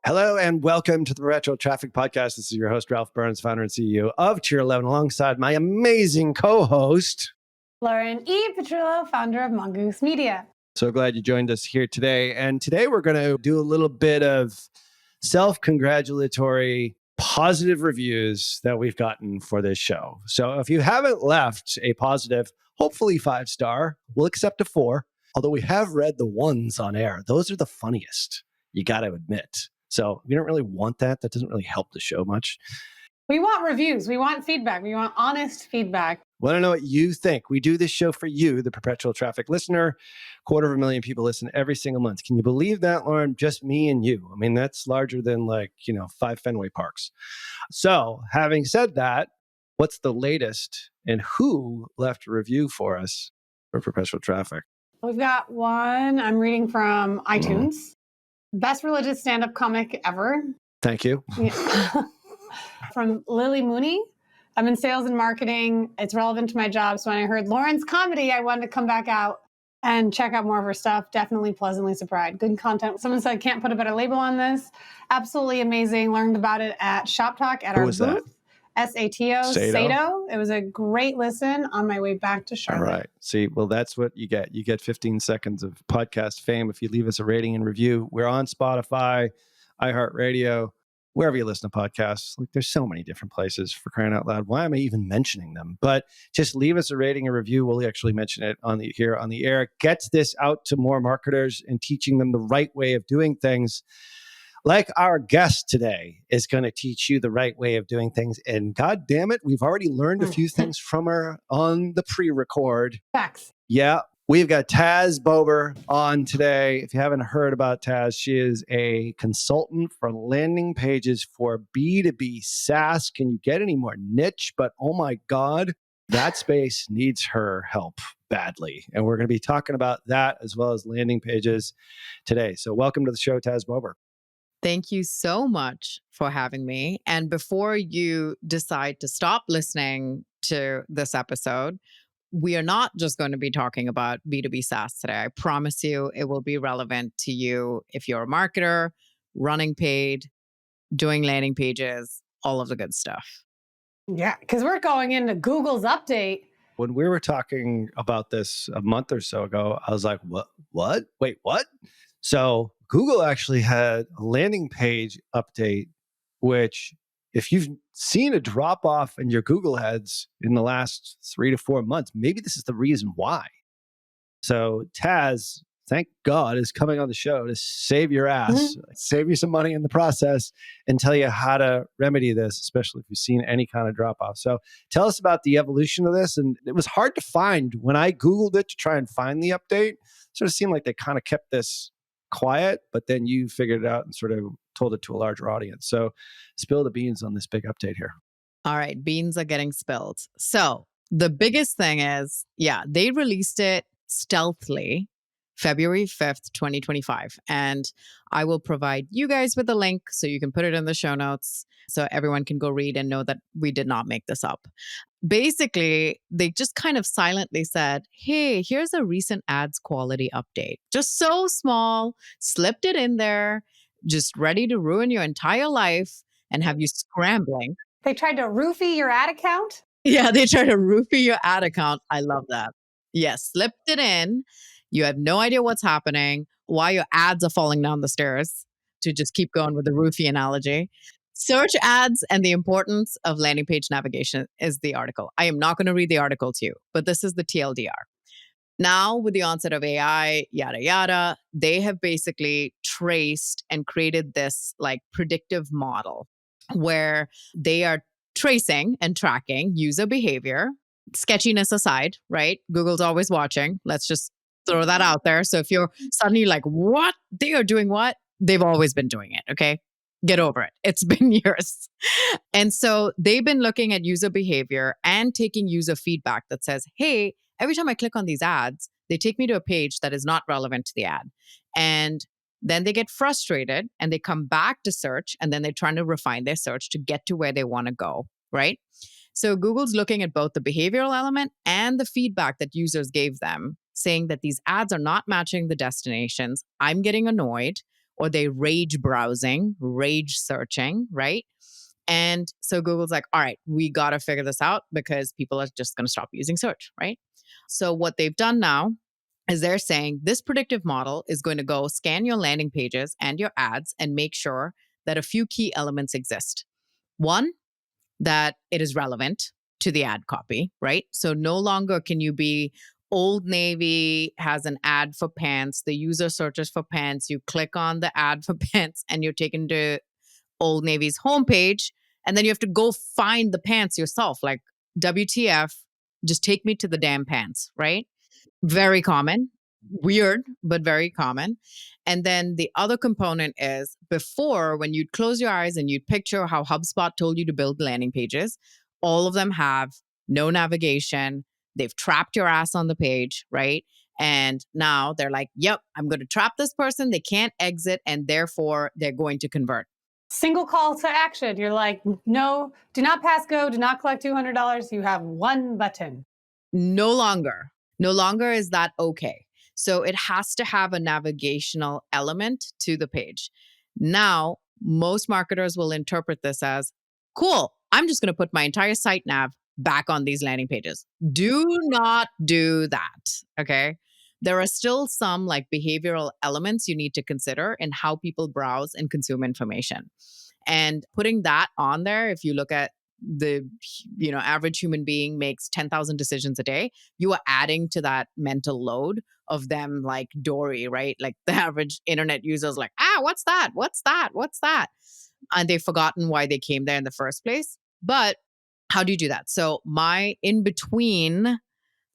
Hello and welcome to the Perpetual Traffic Podcast. This is your host, Ralph Burns, founder and CEO of Tier 11, alongside my amazing co-host, Lauren E. Petrillo, founder of Mongoose Media. So glad you joined us here today. And today we're going to do a little bit of self-congratulatory positive reviews that we've gotten for this show. So if you haven't left a positive, hopefully 5-star, we'll accept a 4. Although we have read the 1s on air. Those are the funniest, you got to admit. So we don't really want that. That doesn't really help the show much. We want reviews. We want feedback. We want honest feedback. Want to know what you think. We do this show for you, the Perpetual Traffic listener. 250,000 people listen every single month. Can you believe that, Lauren? Just me and you. I mean, that's larger than 5 Fenway Parks. So having said that, what's the latest and who left a review for us for Perpetual Traffic? We've got one I'm reading from iTunes. Best religious stand-up comic ever. Thank you. Yeah. From Lily Mooney. I'm in sales and marketing. It's relevant to my job. So when I heard Lauren's comedy, I wanted to come back out and check out more of her stuff. Definitely pleasantly surprised. Good content. Someone said, can't put a better label on this. Absolutely amazing. Learned about it at Shop Talk at our booth. That? SATO, Sato. It was a great listen on my way back to Charlotte. All right. See, well, that's what you get. You get 15 seconds of podcast fame if you leave us a rating and review. We're on Spotify, iHeartRadio, wherever you listen to podcasts. There's so many different places, for crying out loud. Why am I even mentioning them? But just leave us a rating and review. We'll actually mention it here on the air. It gets this out to more marketers and teaching them the right way of doing things. Like our guest today is going to teach you the right way of doing things. And God damn it, we've already learned a few things from her on the pre-record. Facts. Yeah. We've got Tas Bober on today. If you haven't heard about Tas, she is a consultant for landing pages for B2B SaaS. Can you get any more niche? But oh my God, that space needs her help badly. And we're going to be talking about that as well as landing pages today. So welcome to the show, Tas Bober. Thank you so much for having me. And before you decide to stop listening to this episode, we are not just going to be talking about B2B SaaS today. I promise you it will be relevant to you if you're a marketer, running paid, doing landing pages, all of the good stuff. Yeah, because we're going into Google's update. When we were talking about this a month or so ago, I was like, what? Wait, what? So Google actually had a landing page update, which if you've seen a drop off in your Google ads in the last 3 to 4 months, maybe this is the reason why. So Tas, thank God, is coming on the show to save your ass, save you some money in the process, and tell you how to remedy this, especially if you've seen any kind of drop off. So tell us about the evolution of this. And it was hard to find when I Googled it to try and find the update. Sort of seemed like they kind of kept this quiet, but then you figured it out and sort of told it to a larger audience. So spill the beans on this big update here. All right, beans are getting spilled. So the biggest thing is, they released it stealthily February 5th, 2025. And I will provide you guys with a link so you can put it in the show notes so everyone can go read and know that we did not make this up. Basically, they just kind of silently said, hey, here's a recent ads quality update. Just so small, slipped it in there, just ready to ruin your entire life and have you scrambling. They tried to roofie your ad account? Yeah, they tried to roofie your ad account. I love that. Yes, slipped it in. You have no idea what's happening, why your ads are falling down the stairs, to just keep going with the roofie analogy. Search ads and the importance of landing page navigation is the article. I am not going to read the article to you, but this is the TLDR. Now, with the onset of AI, yada, yada, they have basically traced and created this predictive model where they are tracing and tracking user behavior, sketchiness aside, right? Google's always watching. Let's just throw that out there. So if you're suddenly like, what? They are doing what? They've always been doing it, okay? Get over it. It's been years. And so they've been looking at user behavior and taking user feedback that says, hey, every time I click on these ads, they take me to a page that is not relevant to the ad. And then they get frustrated and they come back to search and then they're trying to refine their search to get to where they want to go, right? So Google's looking at both the behavioral element and the feedback that users gave them saying that these ads are not matching the destinations. I'm getting annoyed, or they rage browsing, rage searching, right? And so Google's like, all right, we got to figure this out because people are just going to stop using search, right? So what they've done now is they're saying this predictive model is going to go scan your landing pages and your ads and make sure that a few key elements exist. One, that it is relevant to the ad copy, right? So no longer can you be Old Navy has an ad for pants. The user searches for pants. You click on the ad for pants and you're taken to Old Navy's homepage. And then you have to go find the pants yourself. Like, WTF, just take me to the damn pants, right? Very common, weird, but very common. And then the other component is before, when you'd close your eyes and you'd picture how HubSpot told you to build landing pages, all of them have no navigation. They've trapped your ass on the page, right? And now they're like, yep, I'm going to trap this person. They can't exit, and therefore they're going to convert. Single call to action. You're like, no, do not pass go, do not collect $200. You have one button. No longer. No longer is that okay. So it has to have a navigational element to the page. Now, most marketers will interpret this as, cool, I'm just going to put my entire site nav back on these landing pages. Do not do that. Okay. There are still some like behavioral elements you need to consider in how people browse and consume information. And putting that on there, if you look at the average human being makes 10,000 decisions a day, you are adding to that mental load of them like Dory, right? Like the average internet user is like, what's that? What's that? What's that? And they've forgotten why they came there in the first place. But how do you do that? So my in-between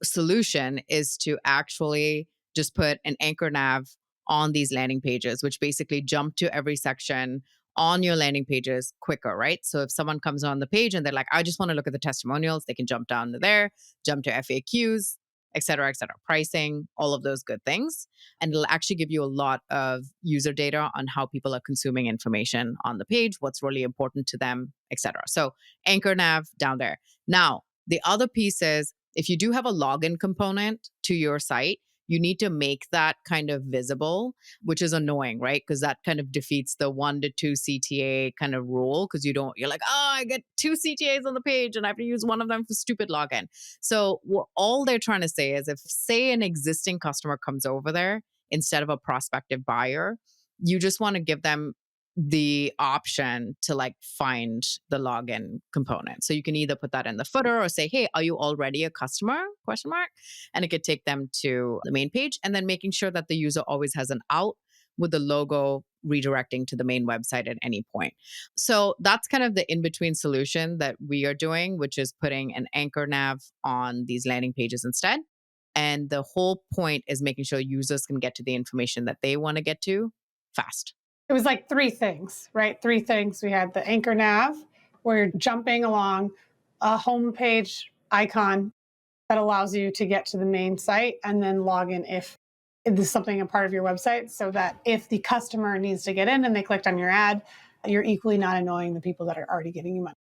solution is to actually just put an anchor nav on these landing pages, which basically jump to every section on your landing pages quicker, right? So if someone comes on the page and they're like, I just want to look at the testimonials, they can jump down to there, jump to FAQs, et cetera, pricing, all of those good things. And it'll actually give you a lot of user data on how people are consuming information on the page, what's really important to them, et cetera. So anchor nav down there. Now, the other piece is if you do have a login component to your site, you need to make that kind of visible, which is annoying, right? Because that kind of defeats the 1 to 2 CTA kind of rule. Because you're like, I get 2 CTAs on the page and I have to use one of them for stupid login. So all they're trying to say is if, say, an existing customer comes over there instead of a prospective buyer, you just want to give them the option to like find the login component. So you can either put that in the footer or say, hey, are you already a customer? ? And it could take them to the main page, and then making sure that the user always has an out with the logo redirecting to the main website at any point. So that's kind of the in-between solution that we are doing, which is putting an anchor nav on these landing pages instead. And the whole point is making sure users can get to the information that they want to get to fast. It was like 3 things, right? 3 things. We had the anchor nav, where you're jumping along a homepage icon that allows you to get to the main site, and then log in if this is something a part of your website, so that if the customer needs to get in and they clicked on your ad, you're equally not annoying the people that are already getting you money.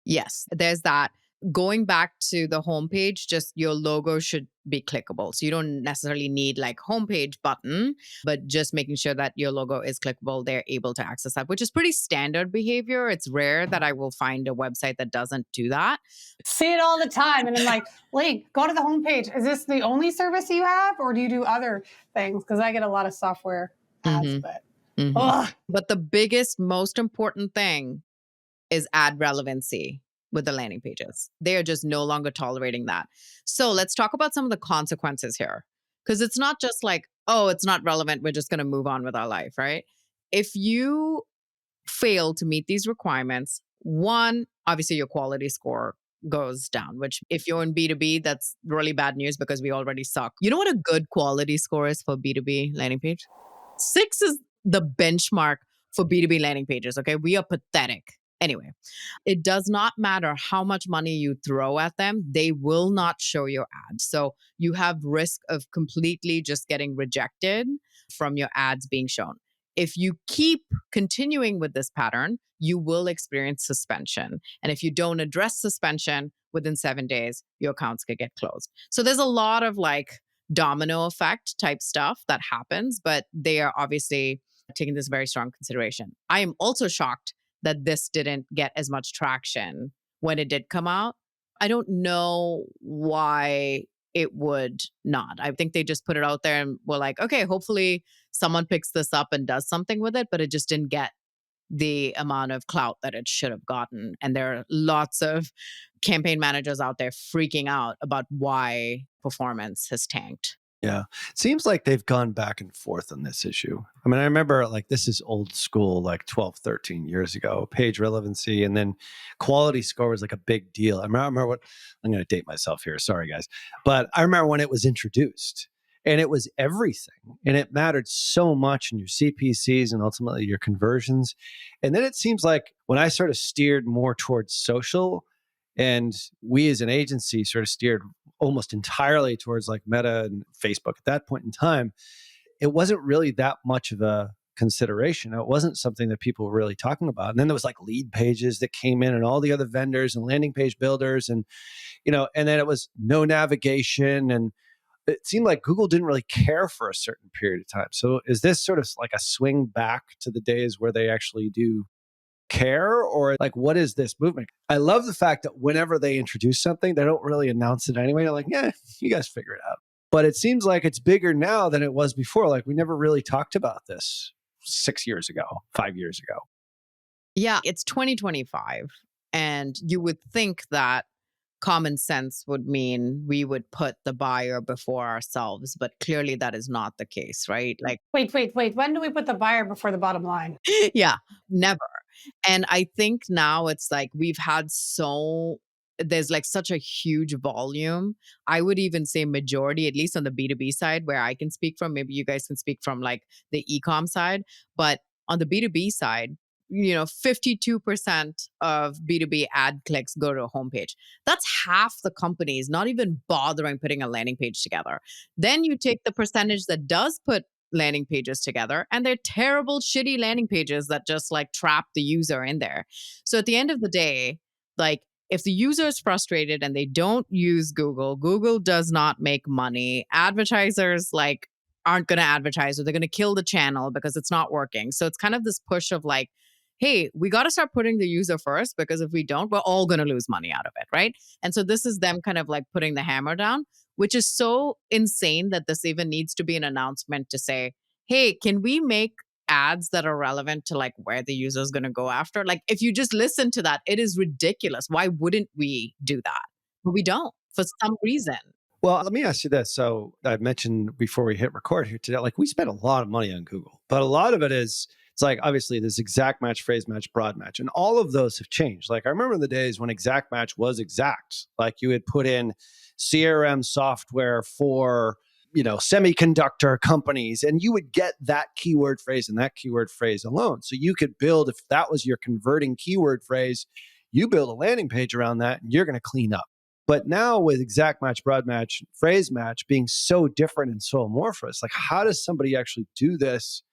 Yes, there's that. Going back to the homepage, just your logo should be clickable. So you don't necessarily need like homepage button, but just making sure that your logo is clickable, they're able to access that, which is pretty standard behavior. It's rare that I will find a website that doesn't do that. See it all the time. And I'm like, Link, go to the homepage. Is this the only service you have, or do you do other things? Because I get a lot of software ads, But the biggest, most important thing is ad relevancy with the landing pages. They are just no longer tolerating that. So let's talk about some of the consequences here. Because it's not just like, oh, it's not relevant, we're just going to move on with our life, right? If you fail to meet these requirements, one, obviously your quality score goes down, which if you're in B2B, that's really bad news because we already suck. You know what a good quality score is for B2B landing page? 6 is the benchmark for B2B landing pages, okay? We are pathetic. Anyway, it does not matter how much money you throw at them, they will not show your ads. So you have risk of completely just getting rejected from your ads being shown. If you keep continuing with this pattern, you will experience suspension. And if you don't address suspension within 7 days, your accounts could get closed. So there's a lot of like domino effect type stuff that happens, but they are obviously taking this very strong consideration. I am also shocked that this didn't get as much traction when it did come out. I don't know why it would not. I think they just put it out there and were like, okay, hopefully someone picks this up and does something with it, but it just didn't get the amount of clout that it should have gotten. And there are lots of campaign managers out there freaking out about why performance has tanked. Yeah. It seems like they've gone back and forth on this issue. I mean, I remember like this is old school, like 12, 13 years ago, page relevancy, and then quality score was like a big deal. I remember what I'm going to date myself here. Sorry, guys. But I remember when it was introduced and it was everything and it mattered so much in your CPCs and ultimately your conversions. And then it seems like when I sort of steered more towards social, and we as an agency sort of steered almost entirely towards like Meta and Facebook at that point in time, it wasn't really that much of a consideration. It wasn't something that people were really talking about. And then there was like lead pages that came in and all the other vendors and landing page builders and, and then it was no navigation. And it seemed like Google didn't really care for a certain period of time. So is this sort of like a swing back to the days where they actually do care, or like what is this movement? I love the fact that whenever they introduce something, they don't really announce it anyway. They're like, yeah, you guys figure it out. But it seems like it's bigger now than it was before. Like we never really talked about this 6 years ago, 5 years ago. Yeah, it's 2025. And you would think that common sense would mean we would put the buyer before ourselves, but clearly that is not the case, right? Like, Wait. When do we put the buyer before the bottom line? yeah, never. And I think now it's like there's like such a huge volume. I would even say majority, at least on the B2B side, where I can speak from. Maybe you guys can speak from like the e-com side. But on the B2B side, 52% of B2B ad clicks go to a homepage. That's half the companies not even bothering putting a landing page together. Then you take the percentage that does put landing pages together, and they're terrible, shitty landing pages that just like trap the user in there. So at the end of the day, like if the user is frustrated and they don't use Google, Google does not make money. Advertisers like aren't going to advertise, or they're going to kill the channel because it's not working. So it's kind of this push of like, hey, we got to start putting the user first, because if we don't, we're all going to lose money out of it, right? And so this is them kind of like putting the hammer down, which is so insane that this even needs to be an announcement to say, hey, can we make ads that are relevant to like where the user is going to go after? Like if you just listen to that, it is ridiculous. Why wouldn't we do that? But we don't for some reason. Well, let me ask you this. So I mentioned before we hit record here today, like we spent a lot of money on Google, but a lot of it is, it's like obviously this exact match, phrase match, broad match, and all of those have changed. Like I remember the days when exact match was exact. Like you had put in CRM software for, semiconductor companies, and you would get that keyword phrase and that keyword phrase alone. So you could build, if that was your converting keyword phrase, you build a landing page around that and you're going to clean up. But now with exact match, broad match, phrase match being so different and so amorphous, like how does somebody actually do this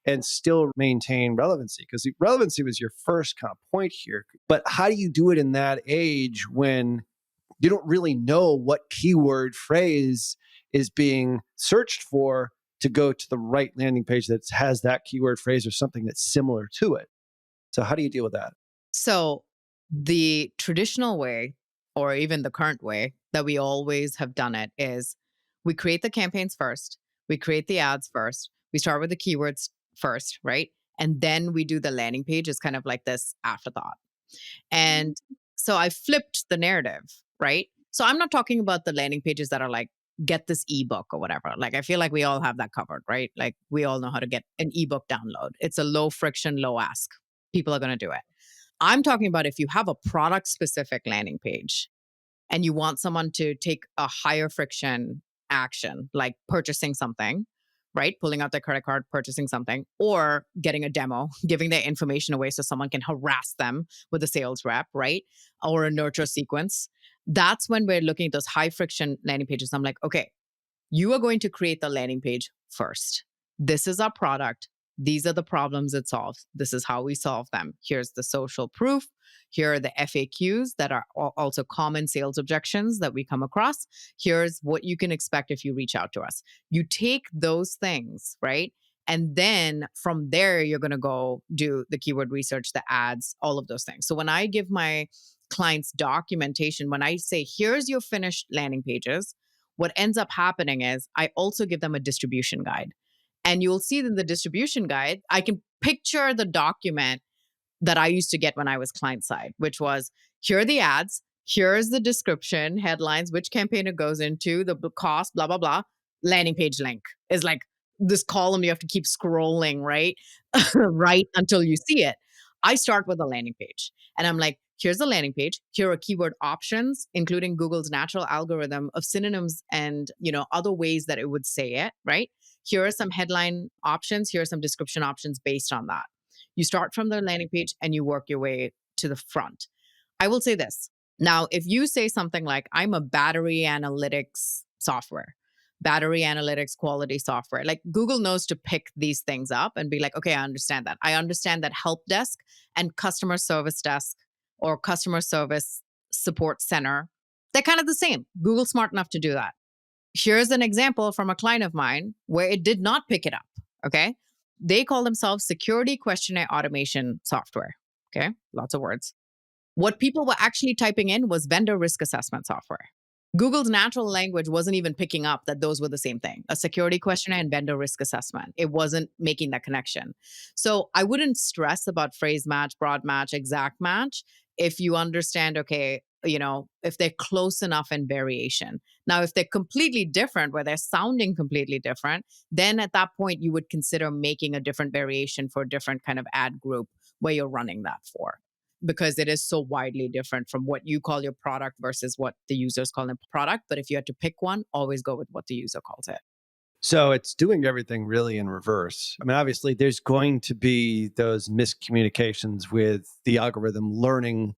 and still maintain relevancy? Because relevancy was your first kind of point here. But how do you do it in that age when you don't really know what keyword phrase is being searched for to go to the right landing page that has that keyword phrase or something that's similar to it? So how do you deal with that? So the traditional way, or even the current way that we always have done it, is we create the campaigns first, we create the ads first, we start with the keywords first, right? And then we do the landing page as kind of like this afterthought. And so I flipped the narrative, right? So I'm not talking about the landing pages that are like, get this ebook or whatever. Like, I feel like we all have that covered, right? Like, we all know how to get an ebook download. It's a low friction, low ask. People are going to do it. I'm talking about if you have a product specific landing page and you want someone to take a higher friction action, like purchasing something, right? Pulling out their credit card, purchasing something, or getting a demo, giving their information away so someone can harass them with a sales rep, right? Or a nurture sequence. That's when we're looking at those high friction landing pages. I'm like, okay, you are going to create the landing page first. This is our product. These are the problems it solves. This is how we solve them. Here's the social proof. Here are the FAQs that are also common sales objections that we come across. Here's what you can expect if you reach out to us. You take those things, right? And then from there, you're going to go do the keyword research, the ads, all of those things. So when I give my clients documentation, when I say, here's your finished landing pages, what ends up happening is I also give them a distribution guide. And you'll see in the distribution guide, I can picture the document that I used to get when I was client side, which was here are the ads, here's the description, headlines, which campaign it goes into, the cost, blah, blah, blah. Landing page link is like this column you have to keep scrolling, right? Right until you see it. I start with a landing page and I'm like, here's the landing page. Here are keyword options, including Google's natural algorithm of synonyms and, other ways that it would say it, right? Here are some headline options. Here are some description options based on that. You start from the landing page and you work your way to the front. I will say this. Now, if you say something like, I'm a battery analytics software, battery analytics quality software, like Google knows to pick these things up and be like, okay, I understand that. I understand that help desk and customer service desk or customer service support center, they're kind of the same. Google's smart enough to do that. Here's an example from a client of mine where it did not pick it up. Okay. They call themselves security questionnaire automation software. Okay. Lots of words. What people were actually typing in was vendor risk assessment software. Google's natural language wasn't even picking up that those were the same thing, a security questionnaire and vendor risk assessment. It wasn't making that connection. So I wouldn't stress about phrase match, broad match, exact match if you understand, okay, if they're close enough in variation. Now, if they're completely different, where they're sounding completely different, then at that point, you would consider making a different variation for a different kind of ad group where you're running that for, because it is so widely different from what you call your product versus what the users call their product. But if you had to pick one, always go with what the user calls it. So it's doing everything really in reverse. I mean, obviously, there's going to be those miscommunications with the algorithm learning,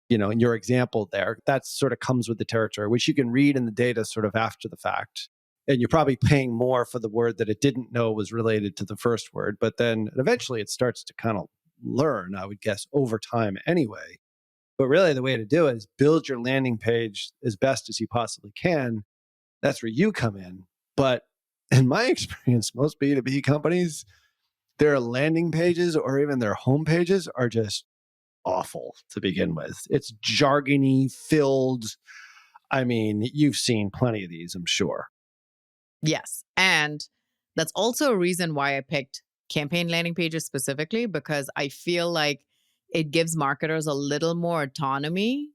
in your example there. That sort of comes with the territory, which you can read in the data sort of after the fact. And you're probably paying more for the word that it didn't know was related to the first word. But then eventually it starts to kind of learn, I would guess, over time anyway. But really, the way to do it is build your landing page as best as you possibly can. That's where you come in. But in my experience, most B2B companies, their landing pages or even their home pages are just awful to begin with. It's jargony filled. I mean, you've seen plenty of these, I'm sure. Yes. And that's also a reason why I picked campaign landing pages specifically, because I feel like it gives marketers a little more autonomy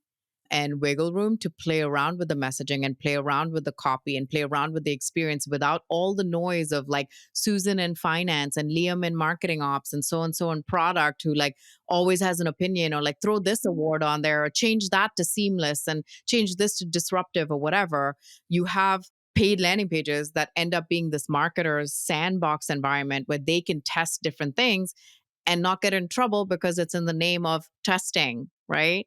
and wiggle room to play around with the messaging and play around with the copy and play around with the experience without all the noise of like Susan in finance and Liam in marketing ops and so in product, who like always has an opinion, or like throw this award on there or change that to seamless and change this to disruptive or whatever. You have paid landing pages that end up being this marketer's sandbox environment where they can test different things and not get in trouble because it's in the name of testing, right?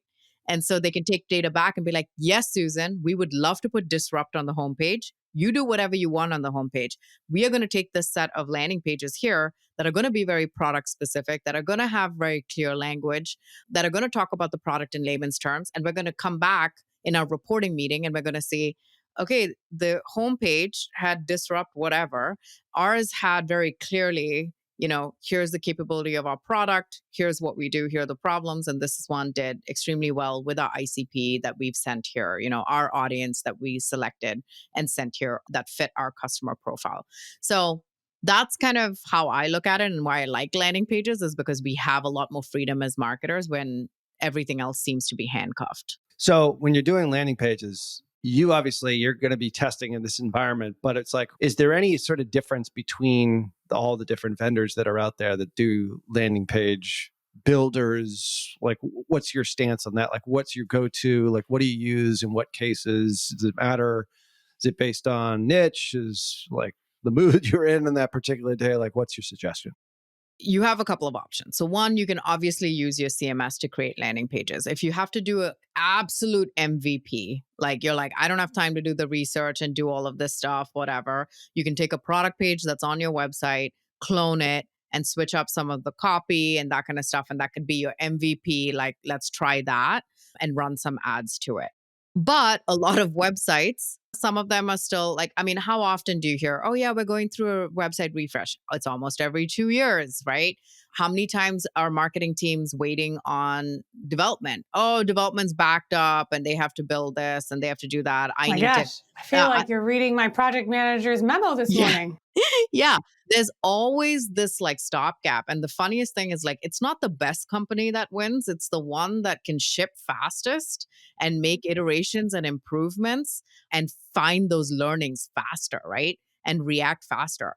And so they can take data back and be like, yes, Susan, we would love to put disrupt on the homepage. You do whatever you want on the homepage. We are going to take this set of landing pages here that are going to be very product specific, that are going to have very clear language, that are going to talk about the product in layman's terms. And we're going to come back in our reporting meeting and we're going to say, okay, the homepage had disrupt whatever. Ours had very clearly, here's the capability of our product, here's what we do, here are the problems, and this one did extremely well with our ICP that we've sent here, our audience that we selected and sent here that fit our customer profile. So that's kind of how I look at it, and why I like landing pages is because we have a lot more freedom as marketers when everything else seems to be handcuffed. So when you're doing landing pages, you're going to be testing in this environment, but it's like, is there any sort of difference between all the different vendors that are out there that do landing page builders? Like, what's your stance on that? Like, what's your go-to? Like, what do you use in what cases? Does it matter? Is it based on niche? Is like the mood you're in on that particular day? Like, what's your suggestion? You have a couple of options. So one, you can obviously use your CMS to create landing pages. If you have to do an absolute MVP, like you're like, I don't have time to do the research and do all of this stuff, whatever, you can take a product page that's on your website, clone it, and switch up some of the copy and that kind of stuff. And that could be your MVP. Like, let's try that and run some ads to it. But a lot of websites, some of them are still like, I mean, how often do you hear, oh, yeah, we're going through a website refresh? It's almost every 2 years, right? How many times are marketing teams waiting on development? Oh, development's backed up and they have to build this and they have to do that. My gosh, I feel like you're reading my project manager's memo this morning. Yeah, there's always this like stopgap. And the funniest thing is like, it's not the best company that wins. It's the one that can ship fastest and make iterations and improvements and find those learnings faster, right? And react faster.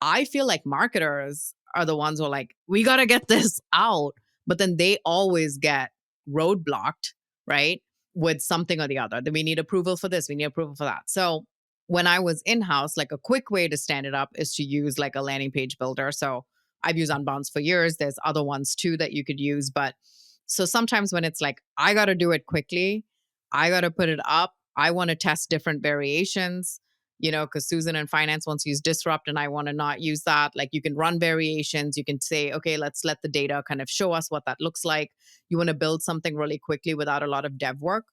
I feel like marketers are the ones who are like, we got to get this out. But then they always get roadblocked, right? With something or the other. Then we need approval for this, we need approval for that. So when I was in-house, like a quick way to stand it up is to use like a landing page builder. So I've used Unbounce for years. There's other ones too that you could use. But so sometimes when it's like, I got to do it quickly, I got to put it up, I want to test different variations, because Susan in finance wants to use disrupt and I want to not use that. Like you can run variations. You can say, okay, let's let the data kind of show us what that looks like. You want to build something really quickly without a lot of dev work,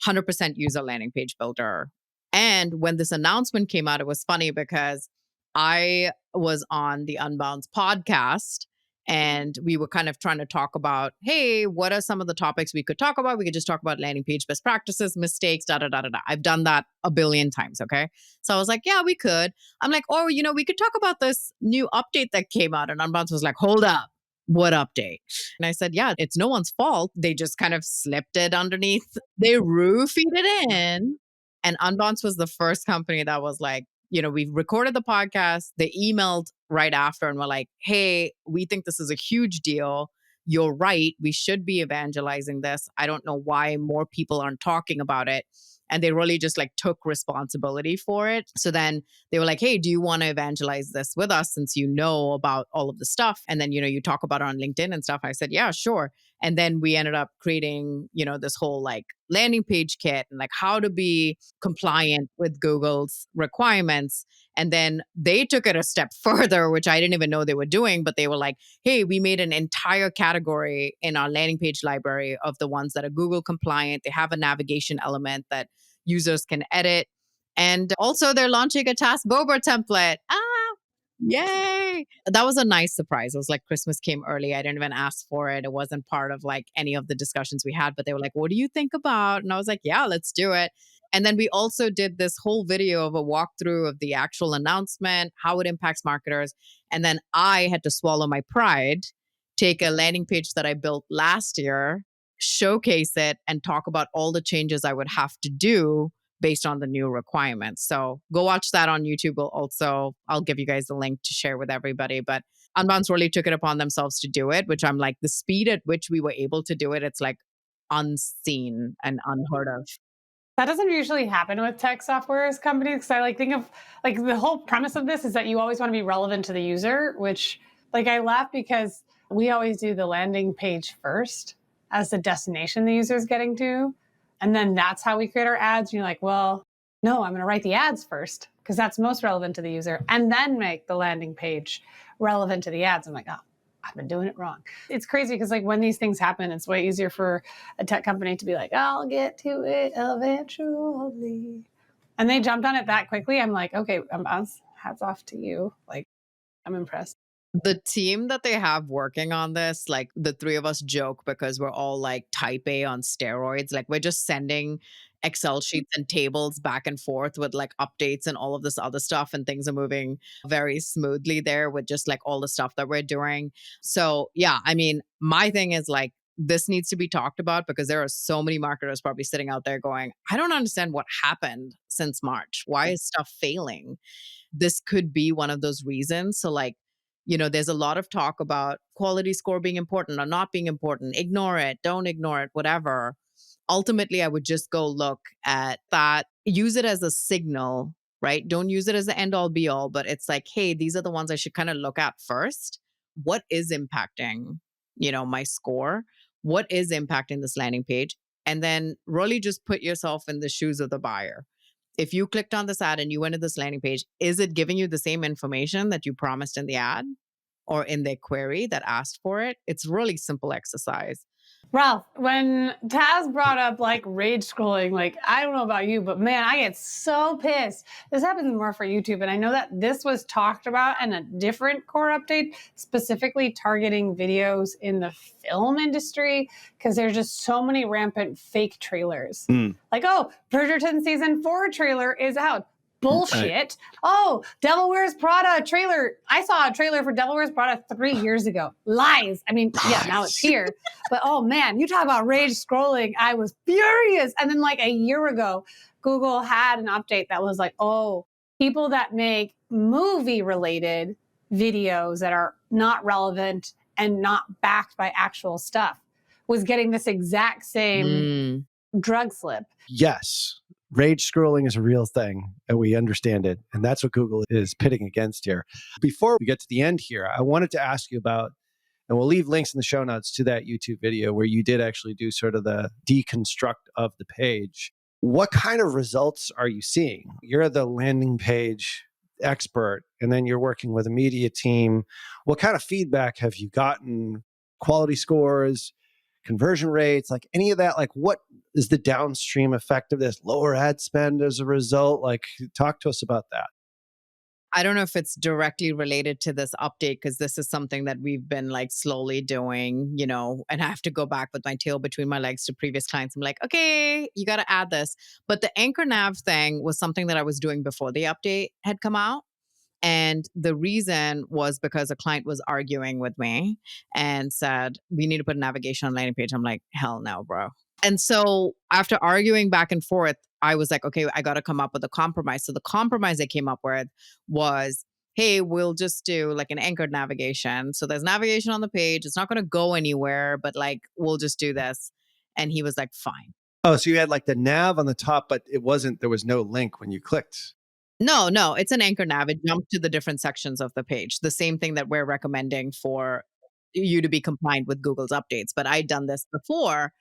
100% use a landing page builder. And when this announcement came out, it was funny because I was on the Unbounce podcast and we were kind of trying to talk about, hey, what are some of the topics we could talk about? We could just talk about landing page best practices, mistakes, da da da da da. I've done that a billion times. Okay. So I was like, yeah, we could. I'm like, or, we could talk about this new update that came out. And Unbounce was like, hold up. What update? And I said, yeah, it's no one's fault. They just kind of slipped it underneath. They roofied it in. And Unbounce was the first company that was like, we recorded the podcast. They emailed right after and were like, hey, we think this is a huge deal. You're right. We should be evangelizing this. I don't know why more people aren't talking about it. And they really just like took responsibility for it. So then they were like, hey, do you want to evangelize this with us since you know about all of the stuff? And then, you talk about it on LinkedIn and stuff. I said, yeah, sure. And then we ended up creating, this whole like landing page kit and like how to be compliant with Google's requirements. And then they took it a step further, which I didn't even know they were doing, but they were like, hey, we made an entire category in our landing page library of the ones that are Google compliant. They have a navigation element that users can edit. And also they're launching a Tas Bober template. Yay. That was a nice surprise. It was like Christmas came early. I didn't even ask for it. It wasn't part of like any of the discussions we had, but they were like, what do you think about? And I was like, yeah, let's do it. And then we also did this whole video of a walkthrough of the actual announcement, how it impacts marketers. And then I had to swallow my pride, take a landing page that I built last year, showcase it, and talk about all the changes I would have to do based on the new requirements. So go watch that on YouTube. I'll give you guys the link to share with everybody. But Unbounce really took it upon themselves to do it, which I'm like, the speed at which we were able to do it, it's like unseen and unheard of. That doesn't usually happen with tech software companies. Because I like think of like the whole premise of this is that you always want to be relevant to the user, which like I laugh because we always do the landing page first as the destination the user is getting to. And then that's how we create our ads. And you're like, well, no, I'm going to write the ads first because that's most relevant to the user and then make the landing page relevant to the ads. I'm like, oh, I've been doing it wrong. It's crazy because like when these things happen, it's way easier for a tech company to be like, I'll get to it eventually. And they jumped on it that quickly. I'm like, okay, hats off to you. Like, I'm impressed. The team that they have working on this, like the three of us joke because we're all like type A on steroids. Like we're just sending Excel sheets and tables back and forth with like updates and all of this other stuff. And things are moving very smoothly there with just like all the stuff that we're doing. So yeah, I mean, my thing is like, this needs to be talked about because there are so many marketers probably sitting out there going, I don't understand what happened since March. Why is stuff failing? This could be one of those reasons. So like, there's a lot of talk about quality score being important or not being important. Ignore it, don't ignore it, whatever. Ultimately, I would just go look at that, use it as a signal, right? Don't use it as the end all be all, but it's like, hey, these are the ones I should kind of look at first. What is impacting, my score? What is impacting this landing page? And then really just put yourself in the shoes of the buyer. If you clicked on this ad and you went to this landing page, is it giving you the same information that you promised in the ad? or in their query that asked for it. It's really simple exercise. Ralph, when Tas brought up like rage scrolling, like I don't know about you, but man, I get so pissed. This happens more for YouTube. And I know that this was talked about in a different core update, specifically targeting videos in the film industry, because there's just so many rampant fake trailers. Like, oh, Bridgerton season 4 trailer is out. Bullshit. Right. Oh, Devil Wears Prada trailer. I saw a trailer for Devil Wears Prada 3 years ago. Lies. I mean, yeah, now it's here. But oh man, you talk about rage scrolling. I was furious. And then like a year ago, Google had an update that was like, oh, people that make movie related videos that are not relevant and not backed by actual stuff was getting this exact same drug slip. Yes. Rage scrolling is a real thing, and we understand it. And that's what Google is pitting against here. Before we get to the end here, I wanted to ask you about, and we'll leave links in the show notes to that YouTube video where you did actually do sort of the deconstruct of the page. What kind of results are you seeing? You're the landing page expert, and then you're working with a media team. What kind of feedback have you gotten? Quality scores, conversion rates, like any of that? Like, what is the downstream effect of this? Lower ad spend as a result? Like, talk to us about that. I don't know if it's directly related to this update, because this is something that we've been like slowly doing, you know, and I have to go back with my tail between my legs to previous clients. I'm like, okay, you got to add this. But the anchor nav thing was something that I was doing before the update had come out. And the reason was because a client was arguing with me and said, we need to put a navigation on landing page. I'm like, hell no, bro. And so after arguing back and forth, I was like, okay, I got to come up with a compromise. So the compromise I came up with was, hey, we'll just do like an anchored navigation. So there's navigation on the page. It's not going to go anywhere, but like, we'll just do this. And he was like, fine. Oh, so you had like the nav on the top, but there was no link when you clicked. No, it's an anchor nav. It jumped to the different sections of the page. The same thing that we're recommending for you to be compliant with Google's updates. But I'd done this before.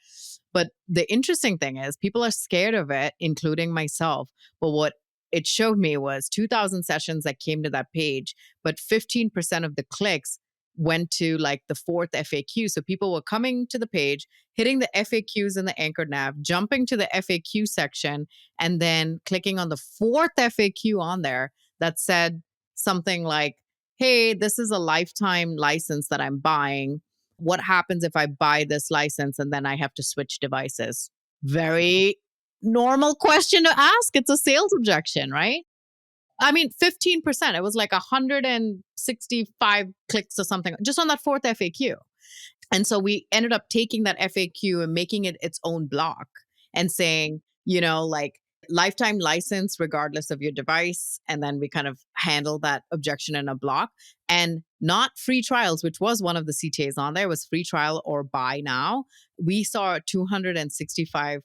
But the interesting thing is people are scared of it, including myself. But what it showed me was 2,000 sessions that came to that page, but 15% of the clicks went to like the fourth FAQ. So people were coming to the page, hitting the FAQs in the anchor nav, jumping to the FAQ section, and then clicking on the fourth FAQ on there that said something like, hey, this is a lifetime license that I'm buying. What happens if I buy this license and then I have to switch devices? Very normal question to ask. It's a sales objection, right? I mean, 15%. It was like 165 clicks or something just on that fourth FAQ. And so we ended up taking that FAQ and making it its own block and saying, you know, like lifetime license regardless of your device. And then we kind of handle that objection in a block, and not free trials, which was one of the CTAs on there, was free trial or buy now. We saw a 265%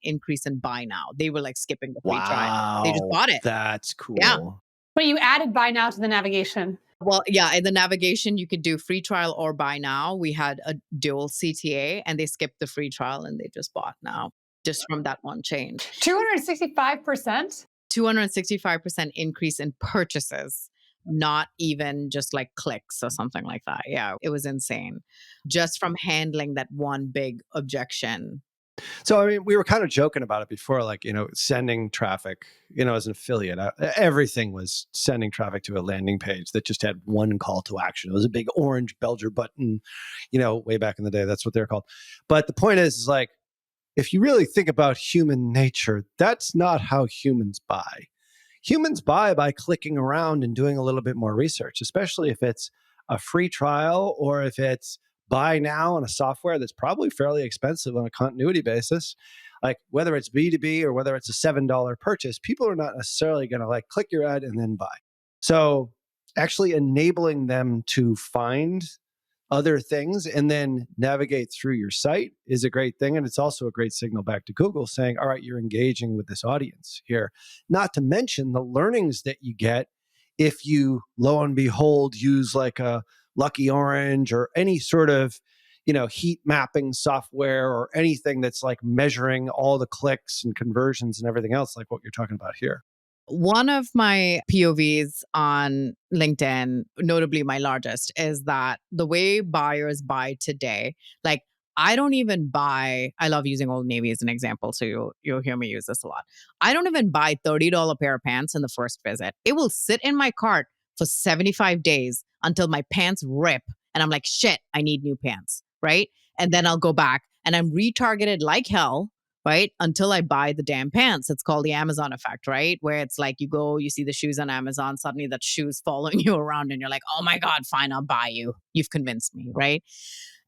increase in buy now. They were like skipping the free trial. They just bought it. That's cool. Yeah. But you added buy now to the navigation. Well, yeah, in the navigation, you could do free trial or buy now. We had a dual CTA and they skipped the free trial and they just bought now, just from that one change. 265%? 265% increase in purchases, not even just like clicks or something like that. Yeah, it was insane. Just from handling that one big objection. So, I mean, we were kind of joking about it before, like, you know, sending traffic, you know, as an affiliate, everything was sending traffic to a landing page that just had one call to action. It was a big orange Belger button, you know, way back in the day. That's what they're called. But the point is like, if you really think about human nature, that's not how humans buy. Humans buy by clicking around and doing a little bit more research, especially if it's a free trial or if it's buy now on a software that's probably fairly expensive on a continuity basis. Like whether it's B2B or whether it's a $7 purchase, people are not necessarily going to like click your ad and then buy. So actually enabling them to find other things and then navigate through your site is a great thing. And it's also a great signal back to Google saying, all right, you're engaging with this audience here. Not to mention the learnings that you get if you, lo and behold, use like a Lucky Orange or any sort of, you know, heat mapping software or anything that's like measuring all the clicks and conversions and everything else, like what you're talking about here. One of my POVs on LinkedIn, notably my largest, is that the way buyers buy today, like I don't even buy, I love using Old Navy as an example, so you'll hear me use this a lot. I don't even buy $30 pair of pants in the first visit. It will sit in my cart for 75 days until my pants rip and I'm like, shit, I need new pants, right? And then I'll go back and I'm retargeted like hell, right? Until I buy the damn pants. It's called the Amazon effect, right? Where it's like you go, you see the shoes on Amazon, suddenly that shoe's following you around and you're like, oh my God, fine, I'll buy you. You've convinced me, right?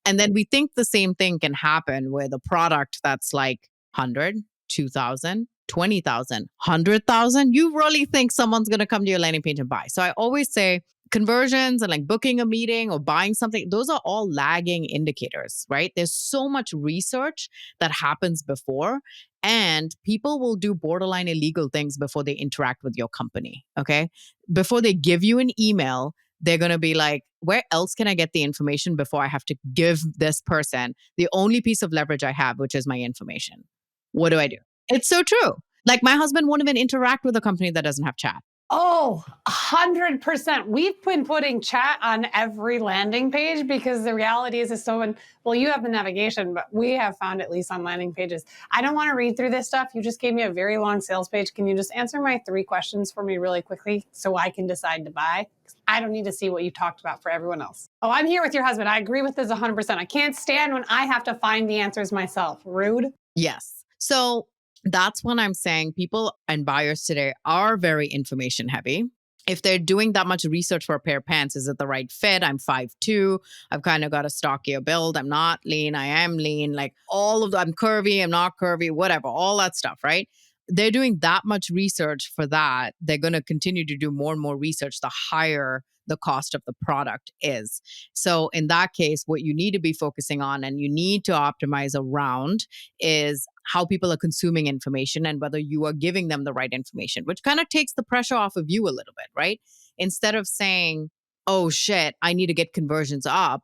And then we think the same thing can happen with a product that's like 100, 2,000, 20,000, 100,000. You really think someone's going to come to your landing page and buy. So I always say conversions and like booking a meeting or buying something, those are all lagging indicators, right? There's so much research that happens before, and people will do borderline illegal things before they interact with your company, okay? Before they give you an email, they're going to be like, where else can I get the information before I have to give this person the only piece of leverage I have, which is my information? What do I do? It's so true. Like my husband won't even interact with a company that doesn't have chat. Oh, 100%. We've been putting chat on every landing page because the reality is well, you have the navigation, but we have found, at least on landing pages, I don't want to read through this stuff. You just gave me a very long sales page. Can you just answer my 3 questions for me really quickly so I can decide to buy? I don't need to see what you talked about for everyone else. Oh, I'm here with your husband. I agree with this 100%. I can't stand when I have to find the answers myself. Rude. Yes. So that's when I'm saying people and buyers today are very information heavy. If they're doing that much research for a pair of pants, is it the right fit? I'm 5'2". I've kind of got a stockier build. I'm not lean. I am lean. Like all of I'm curvy. I'm not curvy, whatever, all that stuff, right? They're doing that much research for that. They're going to continue to do more and more research the higher the cost of the product is. So in that case, what you need to be focusing on and you need to optimize around is how people are consuming information and whether you are giving them the right information, which kind of takes the pressure off of you a little bit, right? Instead of saying, oh shit, I need to get conversions up,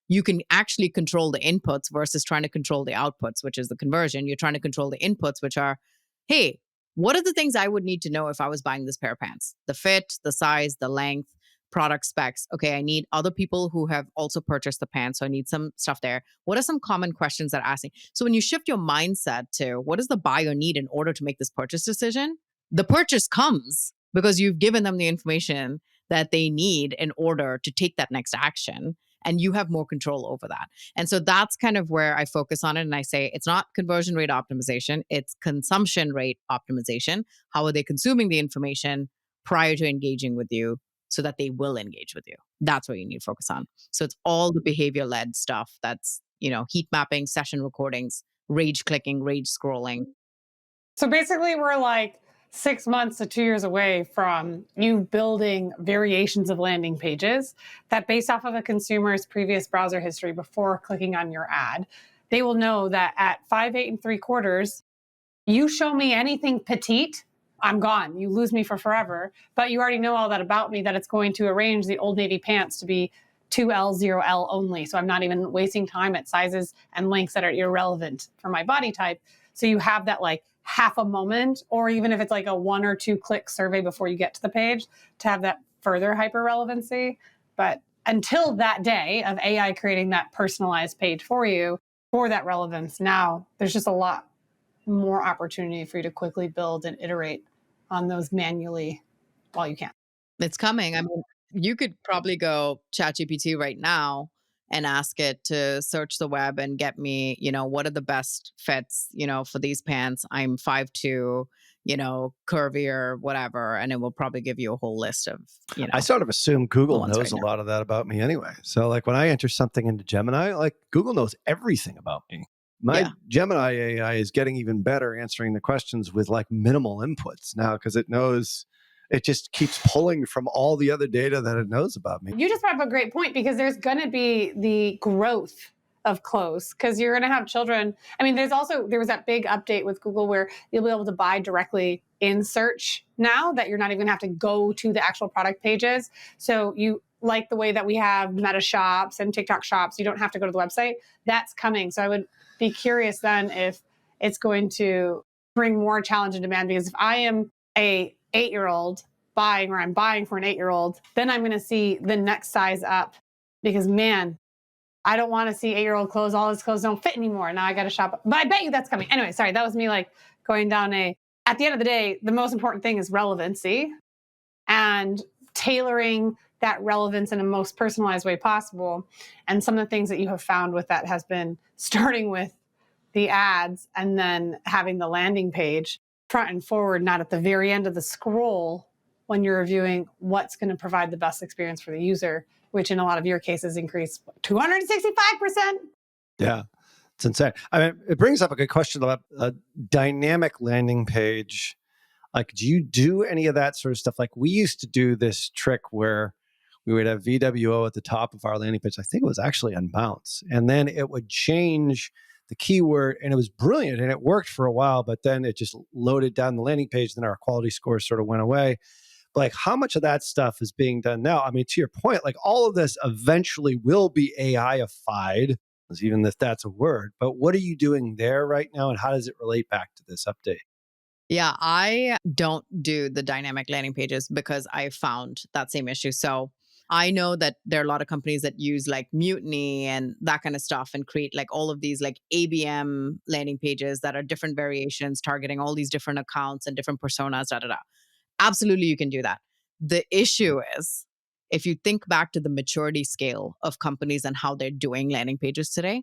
you can actually control the inputs versus trying to control the outputs, which is the conversion. You're trying to control the inputs, which are, hey, what are the things I would need to know if I was buying this pair of pants? The fit, the size, the length, product specs. Okay, I need other people who have also purchased the pants, so I need some stuff there. What are some common questions that are asking? So when you shift your mindset to what does the buyer need in order to make this purchase decision, the purchase comes because you've given them the information that they need in order to take that next action. And you have more control over that. And so that's kind of where I focus on it. And I say it's not conversion rate optimization, it's consumption rate optimization. How are they consuming the information prior to engaging with you so that they will engage with you? That's what you need to focus on. So it's all the behavior led stuff that's, heat mapping, session recordings, rage clicking, rage scrolling. So basically, we're like 6 months to 2 years away from you building variations of landing pages that, based off of a consumer's previous browser history before clicking on your ad, they will know that at 5'8" and 3/4, you show me anything petite, I'm gone. You lose me for forever. But you already know all that about me, that it's going to arrange the Old Navy pants to be 2L, 0L only. So I'm not even wasting time at sizes and lengths that are irrelevant for my body type. So you have that like half a moment, or even if it's like a 1 or 2 click survey before you get to the page, to have that further hyper relevancy. But until that day of AI creating that personalized page for you for that relevance, now there's just a lot more opportunity for you to quickly build and iterate on those manually while you can. It's coming. I mean, you could probably go ChatGPT right now and ask it to search the web and get me, what are the best fits, for these pants. I'm 5'2", curvier, whatever. And it will probably give you a whole list of, I sort of assume Google knows right a now. lot of that about me anyway. So like when I enter something into Gemini, like Google knows everything about me. My Gemini AI is getting even better answering the questions with like minimal inputs now, because it knows, it just keeps pulling from all the other data that it knows about me. You just brought up a great point, because there's going to be the growth of close, because you're going to have children. I mean, there was that big update with Google where you'll be able to buy directly in search now, that you're not even going to have to go to the actual product pages. So you like the way that we have Meta shops and TikTok shops, you don't have to go to the website. That's coming. So I would be curious then if it's going to bring more challenge and demand, because if I am a 8-year-old buying, or I'm buying for an 8-year-old, then I'm going to see the next size up because, man, I don't want to see 8-year-old clothes. All his clothes don't fit anymore. Now I got to shop. But I bet you that's coming. Anyway, sorry, that was me like going down at the end of the day, the most important thing is relevancy and tailoring that relevance in a most personalized way possible. And some of the things that you have found with that has been starting with the ads and then having the landing page front and forward, not at the very end of the scroll when you're reviewing what's going to provide the best experience for the user, which in a lot of your cases increased 265%. Yeah, it's insane. I mean, it brings up a good question about a dynamic landing page. Like, do you do any of that sort of stuff? Like, we used to do this trick where we would have VWO at the top of our landing page. I think it was actually on bounce. And then it would change the keyword, and it was brilliant, and it worked for a while, but then it just loaded down the landing page. Then our quality scores sort of went away. But like, how much of that stuff is being done now? I mean, to your point, like, all of this eventually will be AI-ified, even if that's a word. But what are you doing there right now, and how does it relate back to this update? Yeah, I don't do the dynamic landing pages because I found that same issue. So I know that there are a lot of companies that use like Mutiny and that kind of stuff and create like all of these like ABM landing pages that are different variations targeting all these different accounts and different personas, da da da. Absolutely, you can do that. The issue is if you think back to the maturity scale of companies and how they're doing landing pages today,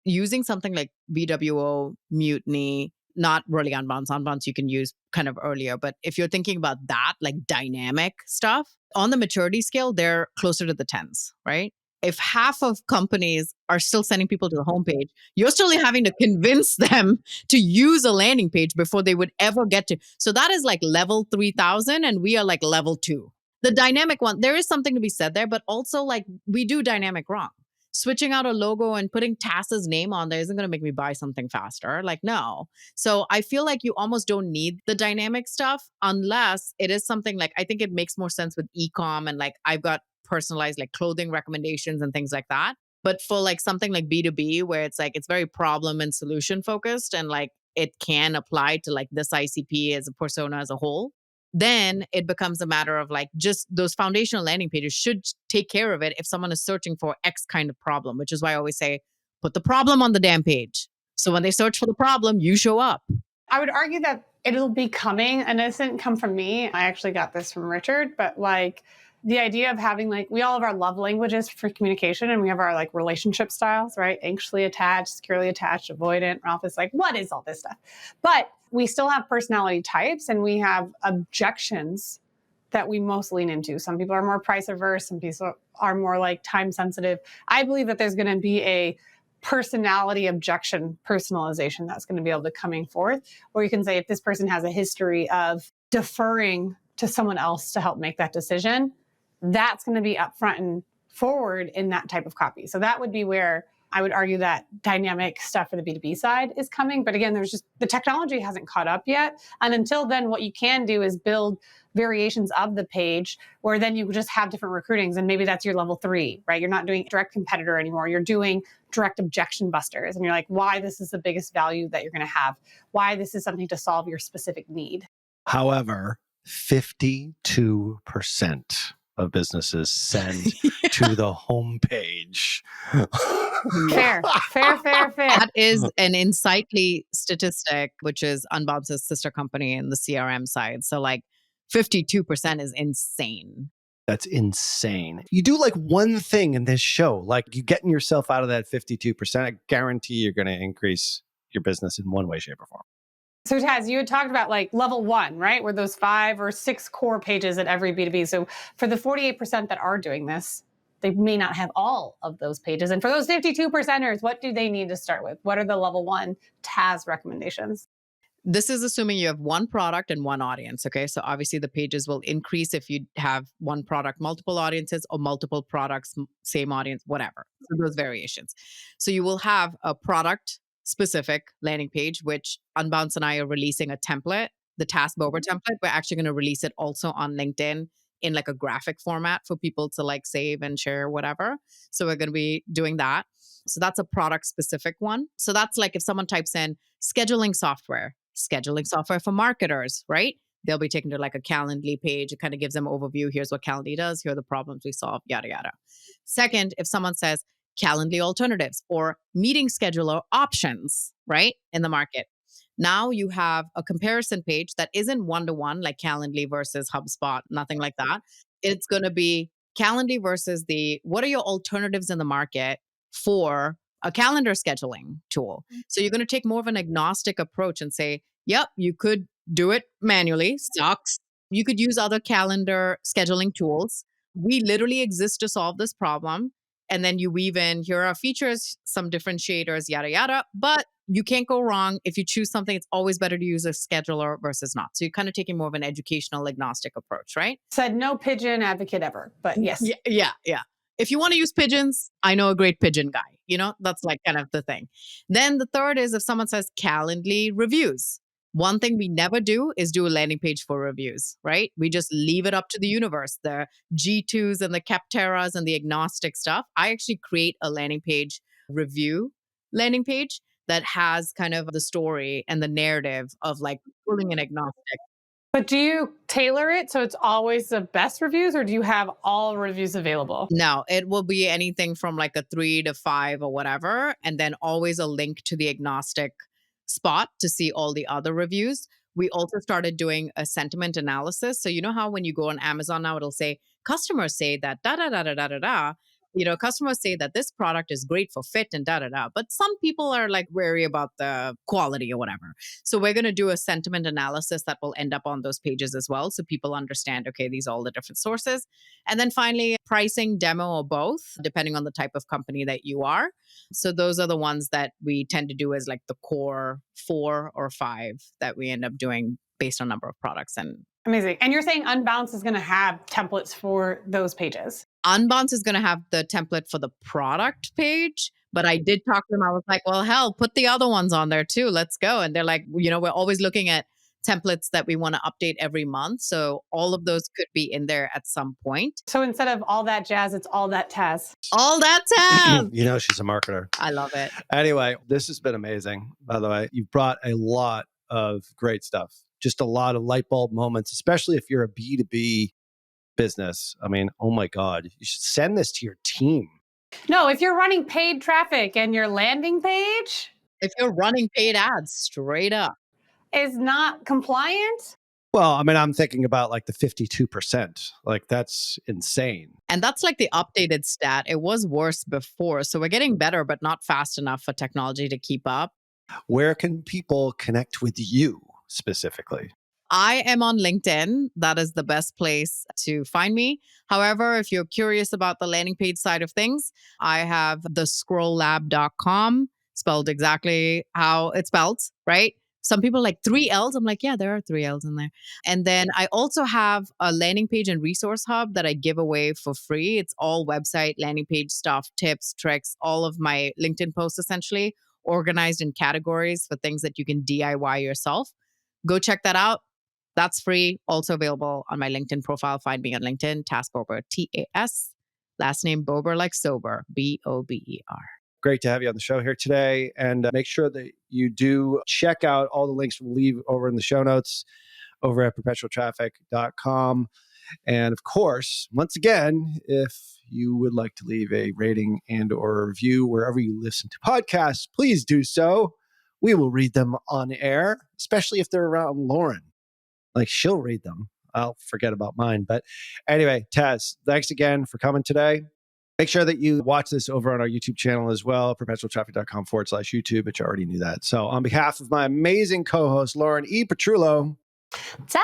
using something like VWO, Mutiny, not really unbounce. Unbounce you can use kind of earlier. But if you're thinking about that, like dynamic stuff, on the maturity scale, they're closer to the tens, right? If half of companies are still sending people to the homepage, you're still having to convince them to use a landing page before they would ever get to. So that is like level 3000, and we are like level 2. The dynamic one, there is something to be said there, but also like we do dynamic wrong. Switching out a logo and putting Tas's name on there isn't going to make me buy something faster. Like, no. So I feel like you almost don't need the dynamic stuff unless it is something like, I think it makes more sense with e-com and like I've got personalized like clothing recommendations and things like that. But for like something like B2B where it's like, it's very problem and solution focused and like it can apply to like this ICP as a persona as a whole, then it becomes a matter of like just those foundational landing pages should take care of it if someone is searching for X kind of problem, which is why I always say, put the problem on the damn page. So when they search for the problem, you show up. I would argue that it'll be coming, and this didn't come from me. I actually got this from Richard, but like the idea of having like, we all have our love languages for communication and we have our like relationship styles, right? Anxiously attached, securely attached, avoidant. Ralph is like, what is all this stuff? But we still have personality types and we have objections that we most lean into. Some people are more price averse, some people are more like time sensitive. I believe that there's going to be a personality objection personalization that's going to be able to coming forth, where you can say if this person has a history of deferring to someone else to help make that decision, that's going to be upfront and forward in that type of copy. So that would be where I would argue that dynamic stuff for the B2B side is coming. But again, there's just the technology hasn't caught up yet. And until then, what you can do is build variations of the page where then you just have different recruitings. And maybe that's your level 3, right? You're not doing direct competitor anymore. You're doing direct objection busters. And you're like, why this is the biggest value that you're going to have, why this is something to solve your specific need. However, 52% of businesses send to the homepage. Fair. That is an insightly statistic, which is Unbounce's sister company in the CRM side. So like 52% is insane. That's insane. You do like one thing in this show, like you getting yourself out of that 52%, I guarantee you're going to increase your business in one way, shape, or form. So Tas, you had talked about like level 1, right? Where those 5 or 6 core pages at every B2B. So for the 48% that are doing this, they may not have all of those pages. And for those 52%ers, what do they need to start with? What are the level 1 Tas recommendations? This is assuming you have one product and one audience, okay? So obviously the pages will increase if you have one product, multiple audiences, or multiple products, same audience, whatever. So those variations. So you will have a product specific landing page, which Unbounce and I are releasing a template, the Tas Bober template. We're actually going to release it also on LinkedIn in like a graphic format for people to like save and share, whatever. So we're going to be doing that. So that's a product specific one. So that's like if someone types in scheduling software for marketers, right? they'll be taken to like a Calendly page. It kind of gives them an overview. Here's what Calendly does. Here are the problems we solve, yada, yada. Second, if someone says Calendly alternatives or meeting scheduler options, right, in the market, now you have a comparison page that isn't one-to-one like Calendly versus HubSpot, nothing like that. It's going to be Calendly versus what are your alternatives in the market for a calendar scheduling tool. So you're going to take more of an agnostic approach and say, yep, you could do it manually, sucks. You could use other calendar scheduling tools. We literally exist to solve this problem. And then you weave in, here are features, some differentiators, yada, yada. But you can't go wrong. If you choose something, it's always better to use a scheduler versus not. So you're kind of taking more of an educational agnostic approach, right? Said no pigeon advocate ever, but yes. Yeah. If you want to use pigeons, I know a great pigeon guy. That's like kind of the thing. Then the third is if someone says Calendly reviews. One thing we never do is do a landing page for reviews, right? We just leave it up to the universe, the G2s and the Capteras and the agnostic stuff. I actually create a landing page review landing page that has kind of the story and the narrative of like pulling an agnostic. But do you tailor it so it's always the best reviews, or do you have all reviews available? No, it will be anything from like a 3 to 5 or whatever, and then always a link to the agnostic spot to see all the other reviews. We also started doing a sentiment analysis. So you know how when you go on Amazon now, it'll say customers say that da da da da da da da. Customers say that this product is great for fit and da da da. But some people are like wary about the quality or whatever. So we're going to do a sentiment analysis that will end up on those pages as well. So people understand, okay, these are all the different sources. And then finally, pricing, demo, or both, depending on the type of company that you are. So those are the ones that we tend to do as like the core 4 or 5 that we end up doing based on number of products. And amazing. And you're saying Unbounce is going to have templates for those pages? Unbounce is going to have the template for the product page. But I did talk to them. I was like, well, hell, put the other ones on there too. Let's go. And they're like, we're always looking at templates that we want to update every month. So all of those could be in there at some point. So instead of all that jazz, it's all that Taz. All that Taz. She's a marketer. I love it. Anyway, this has been amazing. By the way, you've brought a lot of great stuff. Just a lot of light bulb moments, especially if you're a B2B business. I mean, oh my God, you should send this to your team. No, if you're running paid traffic and your landing page, if you're running paid ads straight up, is not compliant. Well, I mean, I'm thinking about like the 52%. Like that's insane. And that's like the updated stat. It was worse before. So we're getting better, but not fast enough for technology to keep up. Where can people connect with you specifically? I am on LinkedIn. That is the best place to find me. However, if you're curious about the landing page side of things, I have thescrolllab.com, spelled exactly how it's spelled, right? Some people like 3 L's. I'm like, yeah, there are 3 L's in there. And then I also have a landing page and resource hub that I give away for free. It's all website, landing page stuff, tips, tricks, all of my LinkedIn posts essentially organized in categories for things that you can DIY yourself. Go check that out. That's free. Also available on my LinkedIn profile. Find me on LinkedIn, Tas Bober, T-A-S. Last name Bober like sober, B-O-B-E-R. Great to have you on the show here today. And make sure that you do check out all the links we'll leave over in the show notes over at perpetualtraffic.com. And of course, once again, if you would like to leave a rating and or a review wherever you listen to podcasts, please do so. We will read them on air, especially if they're around Lauren. Like she'll read them. I'll forget about mine. But anyway, Taz, thanks again for coming today. Make sure that you watch this over on our YouTube channel as well, perpetualtraffic.com/YouTube, but you already knew that. So on behalf of my amazing co-host, Lauren E. Petrullo. Ciao.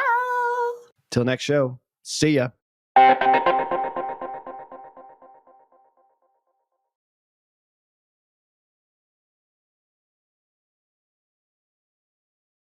Till next show. See ya.